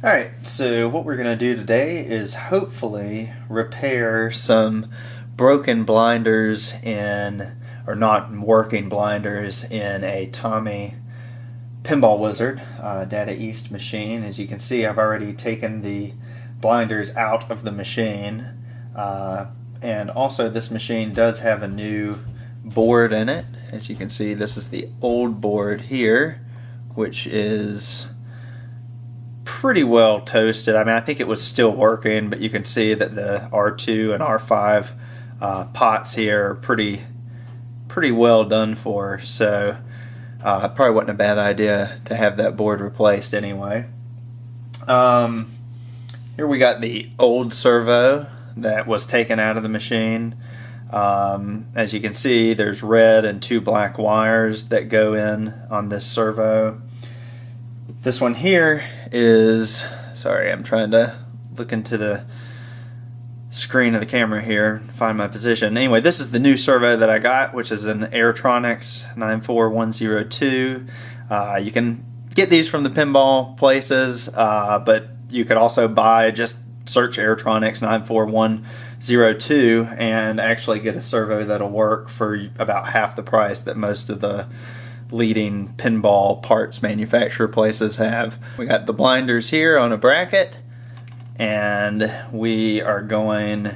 Alright, so what we're going to do today is hopefully repair some broken blinders or not working blinders in a Tommy Pinball Wizard Data East machine. As you can see, I've already taken the blinders out of the machine, and also this machine does have a new board in it. As you can see, this is the old board here, which is pretty well toasted. I mean, I think it was still working, but you can see that the R2 and R5 pots here are pretty well done for, so it probably wasn't a bad idea to have that board replaced anyway. Here we got the old servo that was taken out of the machine. As you can see, there's red and 2 black wires that go in on this servo. This one here is, sorry, I'm trying to look into the screen of the camera here, find my position. Anyway, this is the new servo that I got, which is an Airtronics 94102. You can get these from the pinball places, but you could also just search Airtronics 94102 and actually get a servo that'll work for about half the price that most of the leading pinball parts manufacturer places have. We got the blinders here on a bracket, and we are going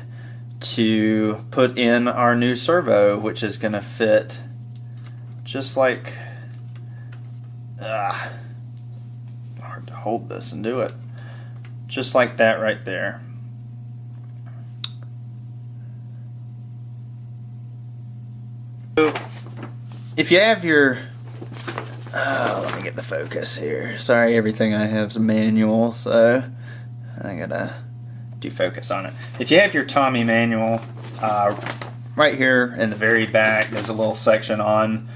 to put in our new servo, which is going to fit just like hard to hold this and do it, just like that right there. So if you have your let me get the focus here. Sorry, everything I have is manual, so I gotta do focus on it. If you have your Tommy manual, right here in the very back, there's a little section on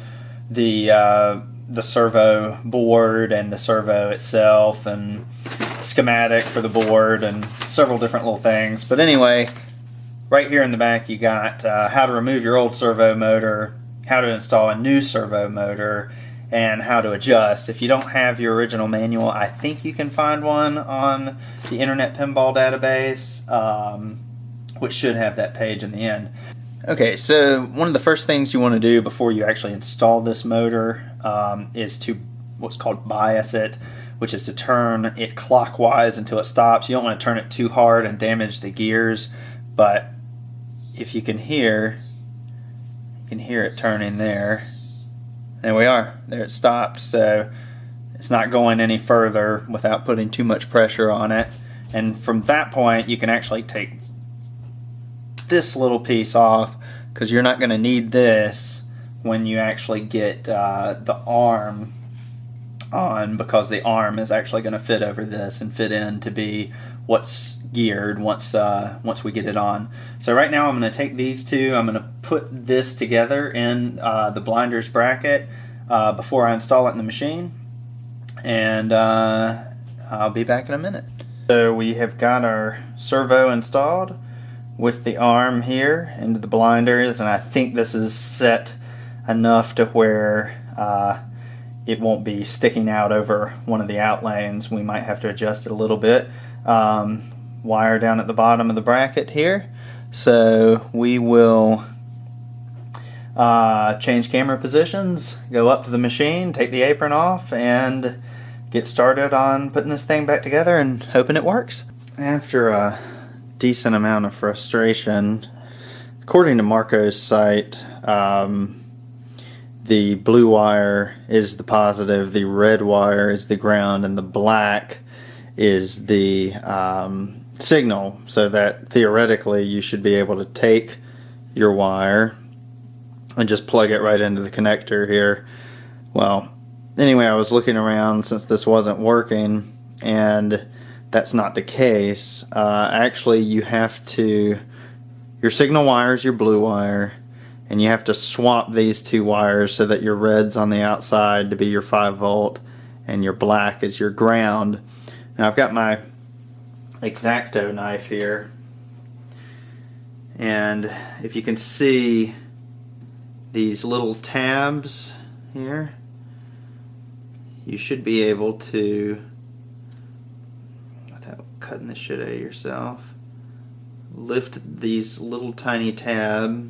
the servo board and the servo itself, and schematic for the board, and several different little things. But anyway, right here in the back, you got how to remove your old servo motor, how to install a new servo motor, and how to adjust. If you don't have your original manual, I think you can find one on the Internet Pinball Database, which should have that page in the end. Okay, so one of the first things you want to do before you actually install this motor is to what's called bias it, which is to turn it clockwise until it stops. You don't want to turn it too hard and damage the gears, but if you can hear it turning there. There we are. There it stopped. So it's not going any further without putting too much pressure on it. And from that point, you can actually take this little piece off, because you're not going to need this when you actually get the arm on, because the arm is actually going to fit over this and fit in to be what's geared once we get it on. So right now I'm going to take these two, I'm going to put this together in the blinders bracket before I install it in the machine, and I'll be back in a minute. So we have got our servo installed with the arm here into the blinders, and I think this is set enough to where it won't be sticking out over one of the out lanes. We might have to adjust it a little bit. Wire down at the bottom of the bracket here, so we will change camera positions, go up to the machine, take the apron off, and get started on putting this thing back together and hoping it works. After a decent amount of frustration, according to Marco's site, the blue wire is the positive, the red wire is the ground, and the black is the signal, so that theoretically you should be able to take your wire and just plug it right into the connector here. Well, anyway, I was looking around since this wasn't working, and that's not the case. Actually, you have to, your signal wire is your blue wire, and you have to swap these two wires so that your red's on the outside to be your 5 volt and your black is your ground. Now I've got my X-Acto knife here, and if you can see these little tabs here, you should be able to cutting the shit out of yourself. Lift these little tiny tab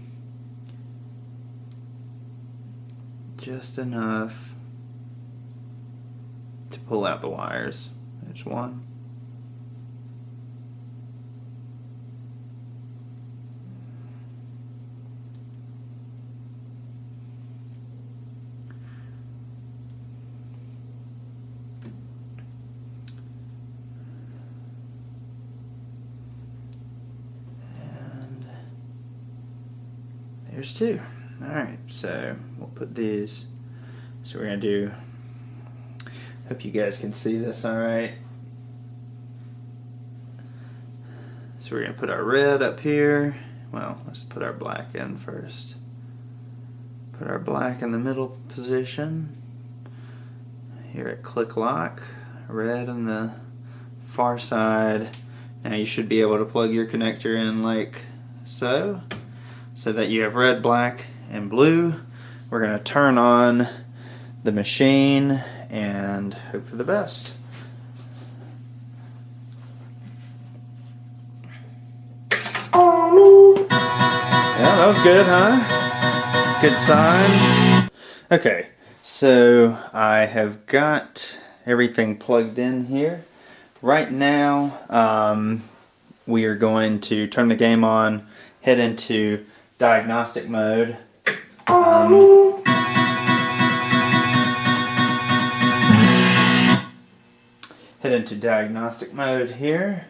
just enough to pull out the wires. There's one. There's two. Alright, so we'll put these. So we're going to do, hope you guys can see this alright. So we're going to put our red up here. Well, let's put our black in first. Put our black in the middle position. Here at click lock. Red on the far side. Now you should be able to plug your connector in like so. So that you have red, black, and blue. We're going to turn on the machine and hope for the best. Yeah, that was good, huh? Good sign. Okay, so I have got everything plugged in here. Right now, we are going to turn the game on, head into diagnostic mode. Head into diagnostic mode here.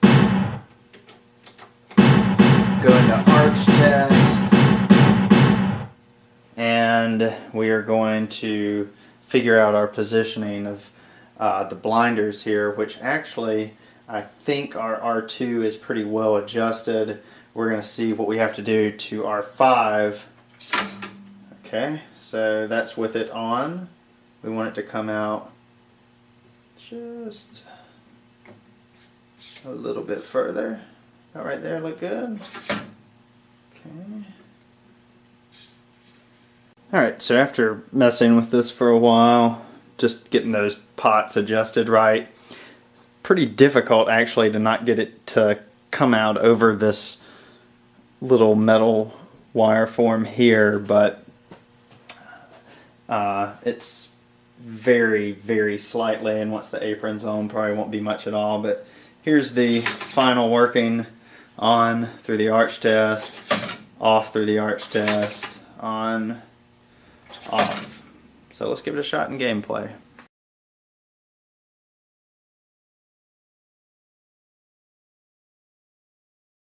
Go into arch test. And we are going to figure out our positioning of the blinders here, which actually I think our R2 is pretty well adjusted. We're going to see what we have to do to R5. Okay, so that's with it on. We want it to come out just a little bit further. That right there look good? Okay. Alright, so after messing with this for a while, just getting those pots adjusted right, it's pretty difficult actually to not get it to come out over this little metal wire form here, but it's very, very slightly, and once the apron's on probably won't be much at all. But here's the final working: on through the arch test, off through the arch test, on, off. So let's give it a shot in gameplay.